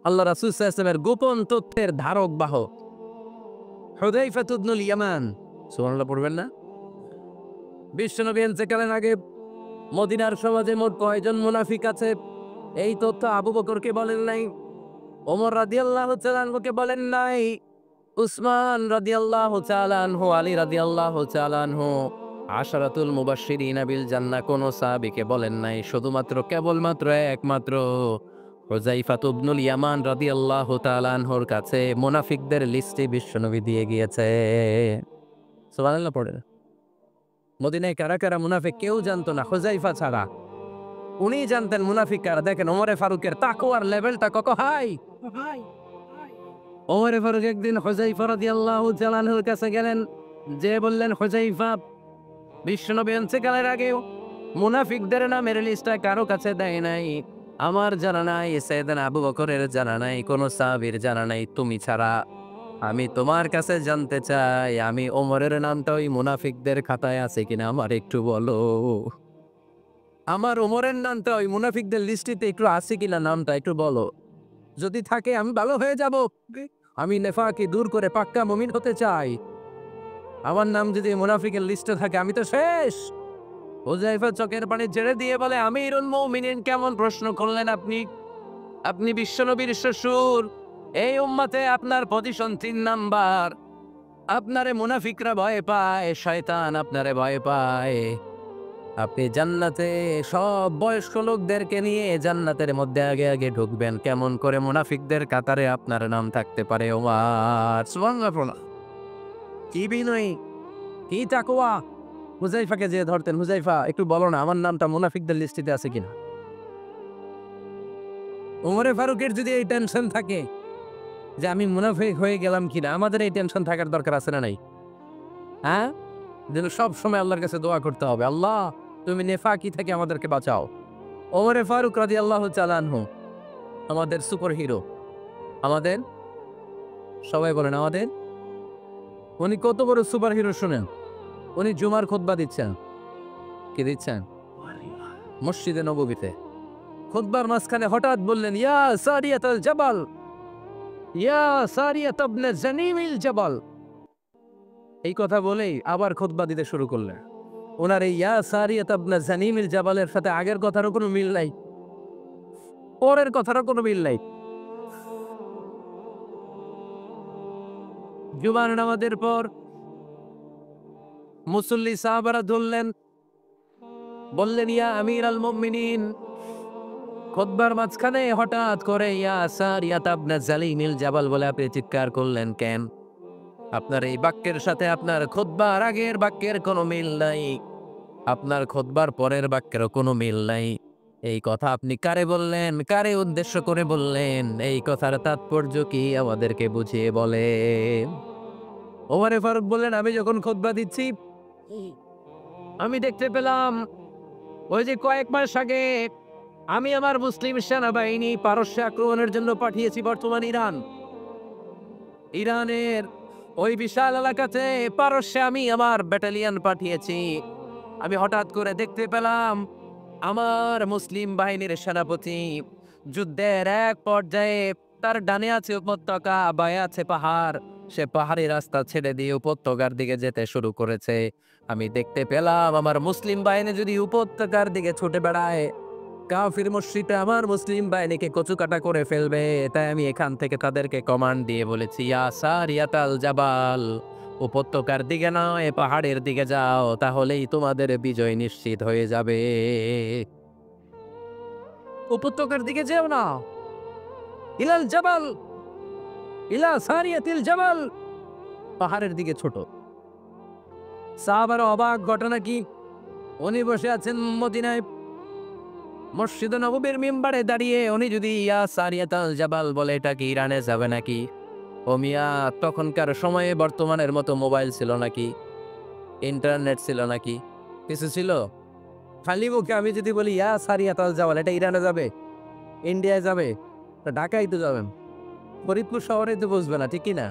আল্লাহ রাসূল সাল্লাল্লাহু আলাইহি ওয়াসাল্লামের গোপন তথ্যের ধারক বাহক হুযায়ফা ইবনুল ইয়ামান। সুবহানাল্লাহ পড়বেন না? বিশ্বনবী ইন্তেকালের আগে মদিনার সমাজে মোট কয়জন মুনাফিক আছে এই তথ্য আবু বকরকে বলেন নাই, ওমর রাদিয়াল্লাহু তাআলা আনহুকে বলেন নাই, উসমান রাদিয়াল্লাহু তাআলা আনহু, আলী রাদিয়াল্লাহু তাআলা আনহু, আশারাতুল মুবাশশিরিনা বিল জান্নাহ কোন সাহাবীকে বলেন নাই। শুধুমাত্র কেবলমাত্র একমাত্র হুযায়ফা ইবনুল ইয়ামান রাদিয়াল্লাহু তাআলা আনহুর কাছে মুনাফিকদের লিস্টে বিশ্বনবী দিয়ে গিয়েছে। সুবহানাল্লাহ পড়েন। মদিনায় কারা কারা মুনাফিক কেউ জানতো না হুযায়ফা ছাড়া। উনি জানতেন মুনাফিক কারা। দেখেন ওমরে ফারুকের তাকওয়ার লেভেলটা কত হাই। ওমরে ফারুক একদিন হুযায়ফা রাদিয়াল্লাহু তাআলা আনহুর কাছে গেলেন, যে বললেন, হুযায়ফা, বিশ্বনবী ইন্তেকালের আগেও মুনাফিকদের নামের লিস্টটা কারো কাছে দেয় নাই, আমার জানা নাই, সাইয়েদনা আবু বকরের জানা নাই, কোন সাহাবীর জানা নাই তুমি ছাড়া। আমি তোমার কাছে জানতে চাই, আমি ওমরের নামটা ওই মুনাফিকদের খাতায় আছে কিনা আমার একটু বলো। আমার ওমরের নামটা ওই মুনাফিকদের লিস্টিতে একটু আছে কিনা নামটা একটু বলো। যদি থাকে আমি ভালো হয়ে যাব। আমি নেফাকি দূর করে পাক্কা মুমিন হতে চাই। আমার নাম যদি মুনাফিকের লিস্টে থাকে আমি তো শেষ। হুযায়ফা চোখের পানি ছেড়ে দিয়ে বলে, আমিরুল মুমিনিন, কেমন প্রশ্ন করলেন আপনি? আপনি বিশ্বনবীর শ্বশুর। এই উম্মতে আপনার পজিশন 3 নাম্বার। আপনারে মুনাফিকরা ভয় পায়, শয়তান আপনারে ভয় পায়। আপনি জান্নাতে সব বয়স্ক লোকদেরকে নিয়ে জান্নাতের মধ্যে আগে আগে ঢুকবেন, কেমন করে মুনাফিকদের কাতারে আপনার নাম থাকতে পারে ওমর? সুবহানাল্লাহ। কি বিনয়ী, কি তাকওয়া। হুযায়ফাকে যে ধরতেন, হুযায়ফা একটু বলো না আমার নামটা মুনাফিকদের লিস্টিতে আছে কিনা। ওমরে ফারুকের যদি এই টেনশন থাকে যে আমি মুনাফিক হয়ে গেলাম কিনা, আমাদের এই টেনশন থাকার দরকার আছে না নাই? হ্যাঁ, যেন সব সময় আল্লাহর কাছে দোয়া করতে হবে, আল্লাহ তুমি নেফাকি থেকে আমাদেরকে বাঁচাও। ওমরে ফারুক রাদিয়াল্লাহু তাআলা আনহু আমাদের সুপার হিরো। আমাদের সবাই বলেন আমাদের। উনি কত বড় সুপার হিরো শুনেন। উনি জুমার খুতবা দিচ্ছেন। কি দিচ্ছেন? মসজিদে নববীতে। খুতবার মাঝখানে হঠাৎ বললেন, ইয়া সারিয়াতুল জাবাল, ইয়া সারিয়াত ইবনে জানিমিল জাবাল। এই কথা বলেই আবার খুতবা দিতে শুরু করলেন। ওনার এই ইয়া সারিয়াত ইবনে জানিমিল জাবালের সাথে আগের কথারও কোনো মিল নাই, পরের কথারও কোনো মিল নাই। জুমার নামাজের পর মুসল্লি সাহাবারা ধরলেন, বললেন, ইয়া আমিরাল মুমিনিন। খুতবার মাঝখানে হঠাৎ করে ইয়া সারিয়াত ইবনে জালিমিল জাবাল বলে আপনি চিৎকার করলেন কেন? আপনার এই বাক্যের সাথে আপনার খুতবার আগের বাক্যের কোনো মিল নাই, আপনার খুতবার পরের বাক্যেরও কোনো মিল নাই। এই কথা আপনি কারে বললেন, কারে উদ্দেশ্য করে বললেন, এই কথার তাৎপর্য কি আমাদেরকে বুঝিয়ে বলেন। ওমরে ফারুক বললেন, আমি যখন খুতবা দিচ্ছি আমি দেখতে পেলাম ওই যে কয়েক মাস আগে আমি আমার মুসলিম সেনাবাহিনী পারস্যে আক্রমণের জন্য পাঠিয়েছি বর্তমান ইরান। ইরানের ওই বিশাল এলাকাতে পারস্যে আমি আমার ব্যাটালিয়ন পাঠিয়েছি। আমি হঠাৎ করে দেখতে পেলাম আমার মুসলিম বাহিনীর সেনাপতি যুদ্ধের এক পর্যায়ে তার ডানে আছে উপত্যকা, বায়ে আছে পাহাড়। সে পাহাড়ি রাস্তা ছেড়ে দিয়ে উপত্যকার দিকে যেতে শুরু করেছে। আমি দেখতে পেলাম আমার মুসলিম বাহিনী যদি উপত্যকার দিকে ছুটে বেড়ায়, কাফির মুশরিকরা আমার মুসলিম বাহিনীকে কচুকাটা করে ফেলবে। তাই আমি এখান থেকে তাদেরকে কমান্ড দিয়ে বলেছি, ইয়া সারিয়াতাল জাবাল, উপত্যকার দিকে নয় পাহাড়ের দিকে যাও, তাহলেই তোমাদের বিজয় নিশ্চিত হয়ে যাবে। উপত্যকার দিকে যেও না, ইলাল জাবাল, ইলা সারিয়াতিল জাবাল, পাহাড়ের দিকে ছোট। সাহাবারা অবাক, ঘটনা কি? উনি বসে আছেন মদিনায় মসজিদে নববীর মিম্বারে দাঁড়িয়ে, উনি যদি ইয়া সারিয়াতাল জাবাল বলে, এটা কি ইরানে যাবে নাকি? ও মিয়া, তখনকার সময়ে বর্তমানের মতো মোবাইল ছিল নাকি? ইন্টারনেট ছিল নাকি? কিছু ছিল? খালি মুখে আমি যদি বলি ইয়া সারিয়াতাল জাবাল, এটা ইরানে যাবে, ইন্ডিয়ায় যাবে, ঢাকায় তো যাবেন, ফরিদপুর শহরে তো বসবে না, ঠিক কিনা?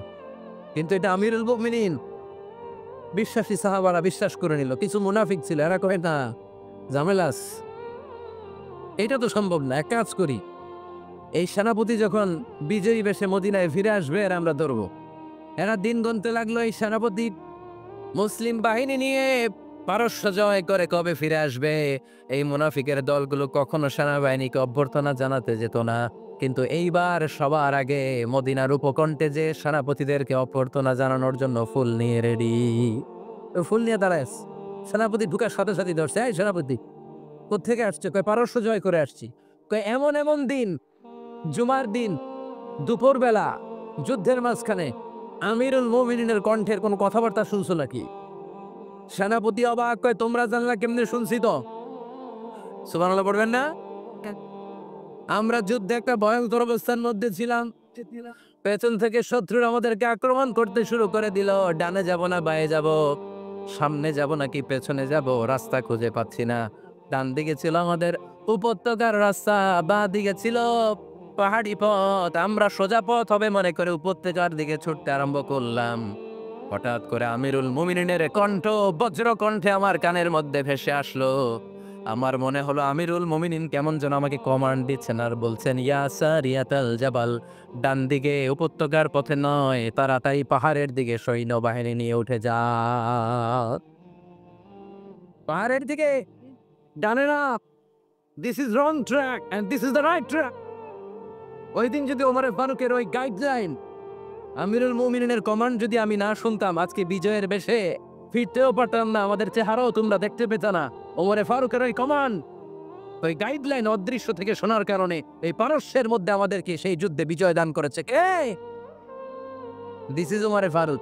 কিন্তু এটা আমিরুল মুমিনিন বিশ্বাসী সাহাবারা বিশ্বাস করে নিল। কিছু মুনাফিক ছিল, এরা কয় না ঝামেলাস, এটা তো সম্ভব না। এক কাজ করি, এই সেনাপতি যখন বিজয়ী বেশে মদিনায় ফিরে আসবে আর আমরা ধরবো। এরা দিন গুনতে লাগলো, এই সেনাপতি মুসলিম বাহিনী নিয়ে পারস্য জয় করে কবে ফিরে আসবে। এই মুনাফিকের দলগুলো কখনো সেনাবাহিনীকে অভ্যর্থনা জানাতে যেত না, কিন্তু এইবার সবার আগে মদিনার উপকণ্ঠে যে সেনাপতিদেরকে অভ্যর্থনা জানানোর জন্য ফুল নিয়ে রেডি। ফুল নিয়ে দাঁড়ায় সেনাপতি ঢুকার সাথে সাথে ধরছে, এই সেনাপতি কোত্থেকে আসছে? কয় পারস্য জয় করে আসছি। কয় এমন এমন দিন, জুমার দিন দুপুরবেলা যুদ্ধের মাঝখানে আমিরুল মুমিনিনের কণ্ঠের কোনো কথাবার্তা শুনছো নাকি? সেনাপতি অবাক, কয় তোমরা জানলা কেমনে? শুনছি তো। সুবহানাল্লাহ পড়বেন না? আমরা যুদ্ধে একটা ভয়ঙ্কর অবস্থার মধ্যে ছিলাম, পেছন থেকে শত্রুর আমাদেরকে আক্রমণ করতে শুরু করে দিল। ডানে যাব না বায়ে যাব, সামনে যাব নাকি পেছনে যাব, রাস্তা খুঁজে পাচ্ছি না। ডান দিকে ছিল আমাদের উপত্যকার রাস্তা, বাঁ দিকে ছিল পাহাড়ি পথ। আমরা সোজা পথ হবে মনে করে উপত্যকার দিকে ছুটতে আরম্ভ করলাম। হঠাৎ করে আমিরুল মুমিনিনের কণ্ঠ বজ্র কণ্ঠে আমার কানের মধ্যে ভেসে আসলো। আমার মনে হলো আমিরুল মুমিনিন কেমন যেন আমাকে কমান্ড দিচ্ছেন আর বলছেন, ইয়া সারিয়াতাল জাবাল, ডান দিকে উপত্যকার পথে নয়, তাড়াতাড়ি পাহাড়ের দিকে সৈন্যবাহিনী নিয়ে উঠে যা। পাহাড়ের দিকে, ডানে না, this is wrong track and this is the right track. ওই দিন যদি ওমর ফারুকের ওই গাইডলাইন, আমিরুল মুমিনিনের কমান্ড যদি আমি না শুনতাম, আজকে বিজয়ের বেশে ফিরতেও পারতাম না, আমাদের চেহারাও তোমরা দেখতে পেত না। ওমর ফারুকের ওই কমান্ড, ওই গাইডলাইন অদৃশ্য থেকে শোনার কারণে এই পারস্যের মধ্যে আমাদেরকে সেই যুদ্ধে বিজয় দান করেছে কে? This is Omar Farooq,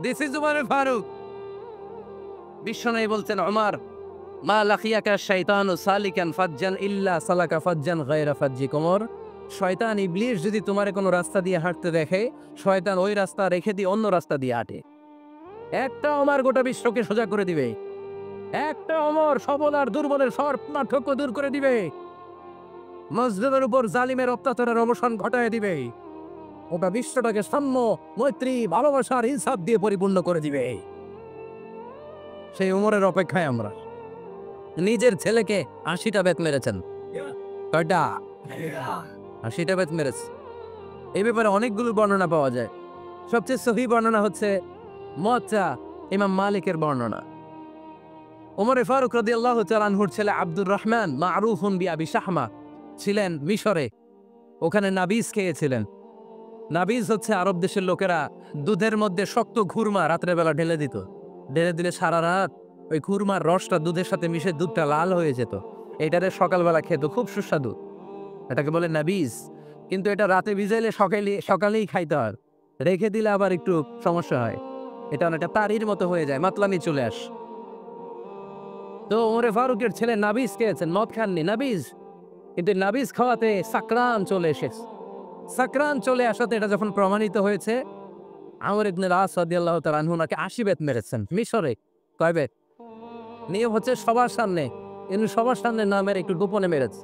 this is Omar Farooq. বিশ্বনবী বলছেন, ওমর মা লাখিয়াকা শাইতানু সালিকান ফাজ্জান ইল্লা সালাকা ফাজ্জান গায়রা ফাজ্জিক। ওমর, শয়তান ইবলিস যদি তোমারে কোনো রাস্তা দিয়ে হাঁটতে দেখে, শয়তান ওই রাস্তা রেখে দিয়ে অন্য রাস্তা দিয়ে হাঁটে। একটা ওমর গোটা বিশ্বকে সোজা করে দিবে, একটা ওমর সবল আর দুর্বলের সব পার্থক্য দূর করে দিবে, মসজিদের উপর জালিমের অত্যাচারের অবসান ঘটায় দিবে, ওটা বিশ্বটাকে সাম্য, মৈত্রী, ভালোবাসার ইনসাফ দিয়ে পরিপূর্ণ করে দিবে। সেই ওমরের অপেক্ষায় আমরা। নিজের ছেলেকে 80টা বেত মেরেছেন। কয়টা? 80টা বেত মেরেছে। এই ব্যাপারে অনেকগুলো বর্ণনা পাওয়া যায়। সবচেয়ে সহি বর্ণনা হচ্ছে মুয়াত্তা ইমাম মালিকের বর্ণনা। ওমর ফারুক রাদিয়াল্লাহু তাআলা আনহুর ছেলে আব্দুর রহমান মারুফুন বিআবি শাহমা ছিলেন মিশরে। ওখানে নাবিজ খেয়েছিলেন। নাবিজ হচ্ছে আরব দেশের লোকেরা দুধের মধ্যে শক্ত ঘুরমা রাত্রে বেলা ঢেলে দিত। ঢেলে দিলে সারা রাত ওই ঘুরমার রসটা দুধের সাথে মিশে দুধটা লাল হয়ে যেত। এটারে সকালবেলা খেত, খুব সুস্বাদু, এটাকে বলে নাবিজ। কিন্তু এটা রাতে ভিজাইলে সকালেই খাইতে হয়, রেখে দিলে আবার একটু সমস্যা হয়, এটা অনেকটা তারির মতো হয়ে যায়, মাতলামি চলে আস। তো ওমরে ফারুকের ছেলে নাবিজ খেয়েছেন, মদ খাননি, নাবিজ। কিন্তু নাবিজ খাওয়াতে সাকরান চলে এসেছে। সাকরান চলে আসাতে এটা যখন প্রমাণিত হয়েছে, আমর ইবনে আস রাদিয়াল্লাহু তাআলা আনহু নাকি 80 বেত মেরেছেন মিশরে। কয় বেত? নিয়ম হচ্ছে সবার সামনে, কিন্তু সবার সামনে না মেরে একটু গোপনে মেরেছে।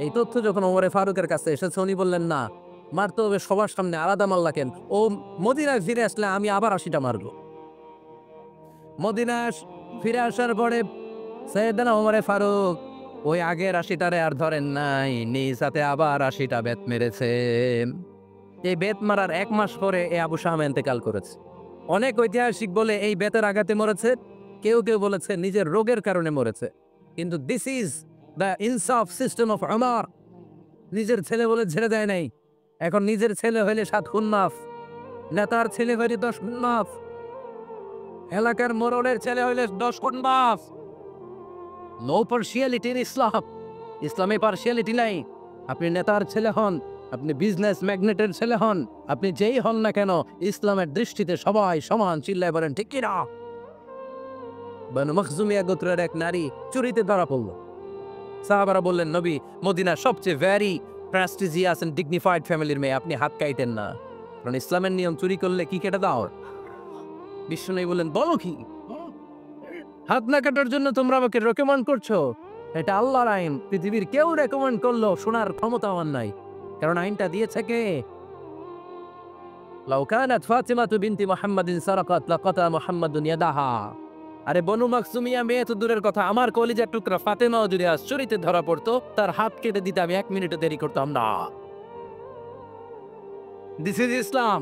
এই তথ্য যখন ওমরে ফারুকের কাছে এসেছে, উনি বললেন, না, মারতে হবে সবার সামনে, আলাদা মাল্লা কেন? ও মদিনায় ফিরে আসলে আমি আবার 80টা মারবো। মদিনায় ফিরে আসার পরে সাইয়েদনা ওমরে ফারুক ওই আগের 80টারে আর ধরেন নাই, নিজ হাতে আবার 80টা বেত মেরেছেন। এই বেত মারার 1 মাস পরে এই আবু শামা ইন্তেকাল করেছে। অনেক ঐতিহাসিক বলে এই বেতের আঘাতে মরেছে, কেউ কেউ বলেছে নিজের রোগের কারণে মরেছে। কিন্তু দিস ইজ দ্য ইনসাফ সিস্টেম অফ ওমর। নিজের ছেলে বলে ছেড়ে দেয় নাই। এখন নিজের ছেলে হইলে 7 খুন মাফ, নেতার ছেলে হইলে 10 খুন মাফ, এলাকার মোড়লের ছেলে হইলে 10 খুন মাফ। নো পার্সিয়ালিটি ইন ইসলাম। ইসলামে পার্সিয়ালিটি নাই। আপনি নেতার ছেলে হন, আপনি বিজনেস ম্যাগনেটের ছেলে হন, আপনি যেই হন না কেন, ইসলামের দৃষ্টিতে সবাই সমান। চিল্লায় বলেন ঠিক কিনা? বানু মখজুমিয়া গোত্রের এক নারী চুরিতে ধরা পড়ল। সাহাবারা বললেন, নবী, মদিনার সবচেয়ে ভেরি প্রেস্টিজিয়াস এন্ড ডিগনিফাইড ফ্যামিলির মেয়ে, আপনি হাত কাইতেন না, কারণ ইসলামের নিয়ম চুরি করলে কি কেটে দাও। বিশ্বনবী বললেন, বলো কি? হাত না কাটার জন্য তোমরা আমাকে রেকমেন্ড করছো? এটা আল্লাহর আইন, পৃথিবীর কেউ রেকমেন্ড করলো শোনার ক্ষমতা আমার নাই, কারণ আইনটা দিয়েছে কে? লাউ কানাত ফাতিমাতু বিনতি মুহাম্মাদিন সারাকাত লাকাতা মুহাম্মাদুন ইয়াদাহা। আরে বনু মাকসুমিয়া মেয়ে তো দূরের কথা, আমার কলিজার টুকরা ফাতেমাও যদি আজ চুরিতে ধরা পড়তো, তার হাত কেটে দিতে আমি 1 মিনিটও দেরি করতাম না। দিস ইজ ইসলাম।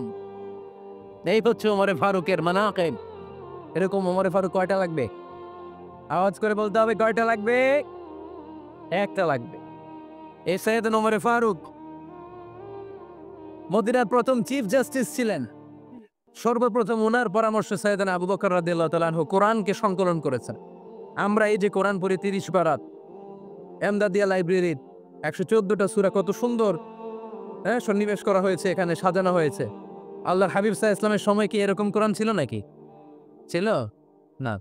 এই হচ্ছে ওমরে ফারুকের মানাকিব। এরকম ওমরে ফারুক কয়টা লাগবে? আওয়াজ করে বলতে হবে, কয়টা লাগবে? একটা লাগবে। এই সৈয়দনা ওমরে ফারুক মদিনার প্রথম চিফ জাস্টিস ছিলেন। সর্বপ্রথম ওনার পরামর্শে সৈয়দনা আবু বকর রাদিয়াল্লাহু তাআলা আনহু কোরআনকে সংকলন করেছেন। আমরা এই যে কোরআন পড়ি 30 পারা, এমদাদিয়া লাইব্রেরির 114টা সূরা, কত সুন্দর সন্নিবেশ করা হয়েছে, এখানে সাজানো হয়েছে। আল্লাহর হাবিব সাল্লাল্লাহু আলাইহি ওয়াসাল্লামের সময় কি এরকম কোরআন ছিল নাকি? ছিল না।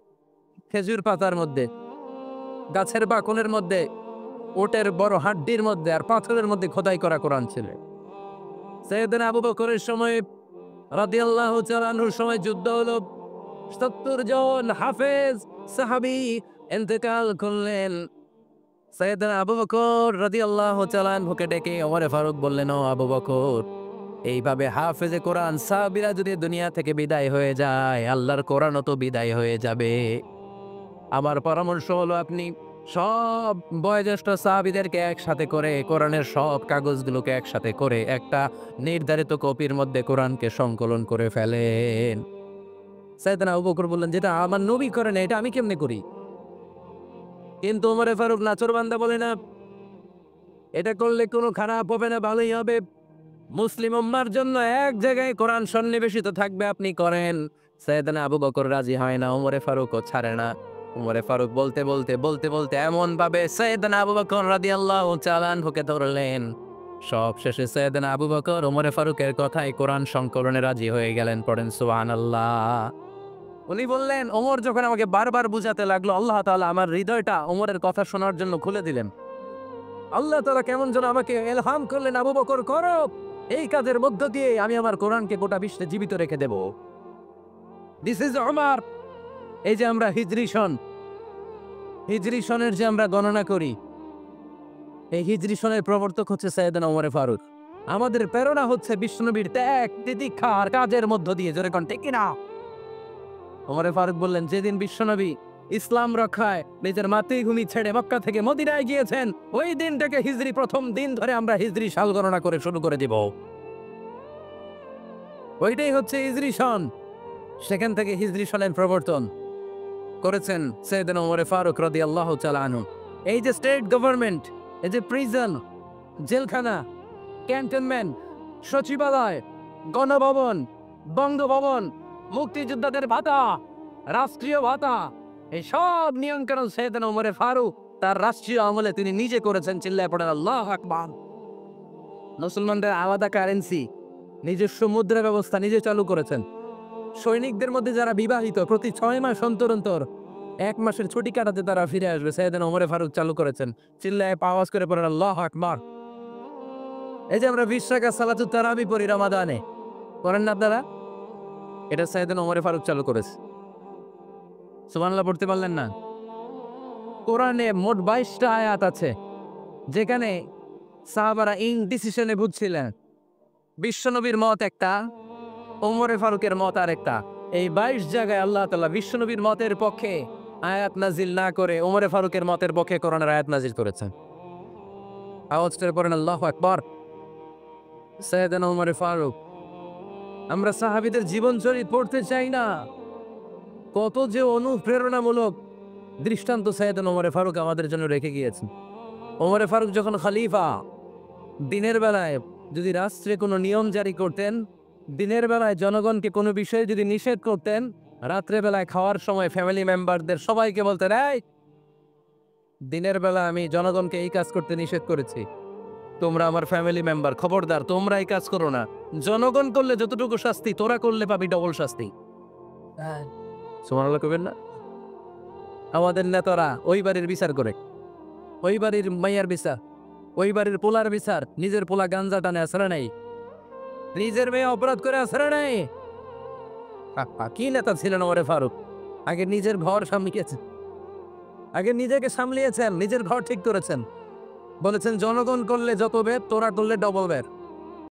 খেজুর পাতার মধ্যে, গাছের বাকলের মধ্যে, ওটের বড় হাড্ডির মধ্যে আর পাথরের মধ্যে খোদাই করা কোরআন ছিল। সৈয়দনা আবু বকরের সময় রাদিয়াল্লাহু তাআলা আনহুর সময় যুদ্ধ হলো, 70 জন হাফেজ সাহাবী ইন্তেকাল করলেন। সৈয়দনা আবু বকর রাদিয়াল্লাহু তাআলা আনহুকে ডেকে ওমরে ফারুক বললেন, ও আবু বকর, এইভাবে হাফেজে কোরআন সাহাবীরা যদি দুনিয়া থেকে বিদায় হয়ে যায়, আল্লাহর কোরআনও তো বিদায় হয়ে যাবে। আমার পরামর্শ হলো আপনি সব বয়োজ্যেষ্ঠ সাহাবীদেরকে একসাথে করে কোরআনের সব কাগজগুলোকে একসাথে করে একটা নির্ধারিত কপির মধ্যে কোরআনকে সংকলন করে ফেলেন। সাইয়েদনা আবু বকর বললেন, যেটা আমার নবী করেন এটা আমি কেমনে করি? কিন্তু ওমরে ফারুক নাচরবান্দা বলে না, এটা করলে কোনো খারাপ হবে না, ভালোই হবে। মুসলিম উম্মার জন্য এক জায়গায় কোরআন সন্নিবেশিত থাকবে, আপনি করেন। সাইয়েদনা আবু বকর রাজি হয় না, ওমরে ফারুকও ছাড়ে না। ওমরে ফারুক বলতে বলতে বলতে বলতে এমন ভাবে সাইয়েদনা আবু বকর রাদিয়াল্লাহু তাআলা আনহুকে ধরলেন, সব শেষে সাইয়েদনা আবু বকর ওমরে ফারুকের কথায় কোরআন সংকলনে রাজি হয়ে গেলেন। পড়েন সুবহানাল্লাহ। উনি বললেন, ওমর যখন আমাকে বারবার বুঝাতে লাগলো, আল্লাহ তাআলা আমার হৃদয়টা ওমরের কথা শোনার জন্য খুলে দিলেন। আল্লাহ তাআলা কেমন যেন আমাকে ইলহাম করলেন, আবু বকর করো, এই কাজের মধ্য দিয়ে আমি আমার কোরআনকে গোটা বিশ্বে জীবিত রেখে দেব। This is Omar. এই যে আমরা হিজরি সনের যে আমরা গণনা করি, এই হিজরি সনের প্রবর্তক হচ্ছে সাইয়েদনা ওমরে ফারুক। আমাদের প্রেরণা হচ্ছে বিশ্বনবীর ত্যাগ তিতিক্ষা আর কাজের মধ্য দিয়ে। জোরে কোন ঠিক কিনা? ওমরে ফারুক বললেন, যেদিন বিশ্বনবী ইসলাম রক্ষায় নিজের মাতৃভূমি ছেড়ে মক্কা থেকে মদিনায় গিয়েছেন, ওই দিনটাকে হিজরি প্রথম দিন ধরে আমরা হিজরি সাল গণনা করে শুরু করে দিব। ওইটাই হচ্ছে হিজরি সন। সেখান থেকে হিজরি সনের প্রবর্তন করেছেন সাইয়েদনা ওমরে ফারুক রাদিয়াল্লাহু তাআলা আনহু। এই যে স্টেট গভর্নমেন্ট, এই যে প্রিজন, জেলখানা, ক্যান্টনমেন্ট, সচিবালয়, গণভবন, বঙ্গভবন, মুক্তিযোদ্ধাদের ভাতা, রাষ্ট্রীয় ভাতা, এই সব নিয়ন্ত্রণ সাইয়েদনা ওমরে ফারুক তার রাষ্ট্রীয় আমলে তিনি নিজে করেছেন। চিল্লায় পড়েন আল্লাহু আকবার। মুসলমানদের আলাদা কারেন্সি, নিজস্ব মুদ্রা ব্যবস্থা নিজে চালু করেছেন। সৈনিকদের মধ্যে যারা বিবাহিত, প্রতি 6 মাস অন্তর অন্তর 1 মাসের ছুটি কাটাতে তারা ফিরে আসবে, সাইয়েদনা ওমরে ফারুক চালু করেছেন। চিল্লায় আওয়াজ করে পড়েন আল্লাহু আকবার। এই যে আমরা 20 রাকাত সালাতুত তারাবি পড়ি রমাদানে, করেন না আপনারা? এটা সাইয়েদনা ওমরে ফারুক চালু করেছে। সুবহানাল্লাহ পড়তে পারলেন না? কোরআনে মোট 22টা আয়াত আছে যেখানে সাহাবারা ইনডিসিশনে বুঝছিলেন। বিশ্বনবীর মত একটা, ওমরে ফারুকের মত আরেকটা। এই 22 জায়গায় আল্লাহ তাআলা বিশ্বনবীর মতের পক্ষে আয়াত নাজিল না করে ওমরে ফারুকের মতের পক্ষে কোরআনের আয়াত নাজিল করেছেন। আওয়াজ করে পড়েন আল্লাহু আকবার। সাইয়েদনা ওমরে ফারুক। আমরা সাহাবীদের জীবনচরিত পড়তে চাই না, কত যে অনুপ্রেরণামূলক দৃষ্টান্ত সাইয়েদনা ওমরে ফারুক আমাদের জন্য রেখে গিয়েছেন। ওমরে ফারুক যখন খলিফা, দিনের বেলায় যদি রাষ্ট্রে কোনো নিয়ম জারি করতেন, দিনের বেলায় জনগণকে কোনো বিষয়ে যদি নিষেধ করতেন, রাত্রে বেলায় খাওয়ার সময় ফ্যামিলি মেম্বারদের সবাইকে বলতেন, এই দিনের বেলা আমি জনগণকে এই কাজ করতে নিষেধ করেছি, তোমরা আমার ফ্যামিলি মেম্বার, খবরদার তোমরা এই কাজ করো না। জনগণ করলে যতটুকু শাস্তি, তোরা করলে পাবি ডবল শাস্তি। সুবহানাল্লাহ কইবেন না? আমাদের নেতারা ওই বাড়ির বিচার করে, ওই বাড়ির মাইয়ার বিচার, ওই বাড়ির পোলার বিচার, নিজের পোলা গাঞ্জা টানে আসরে নাই, নিজের মেয়ে অপরাধ করে আসরে নাই। কি নেতা ছিলেন ওমরে ফারুক? আগে নিজের ঘর সামলিয়েছেন, আগে নিজেকে সামলিয়েছেন, নিজের ঘর ঠিক করেছেন। বলেছেন জনগণ করলে যত বের, তোরা করলে ডবল বের।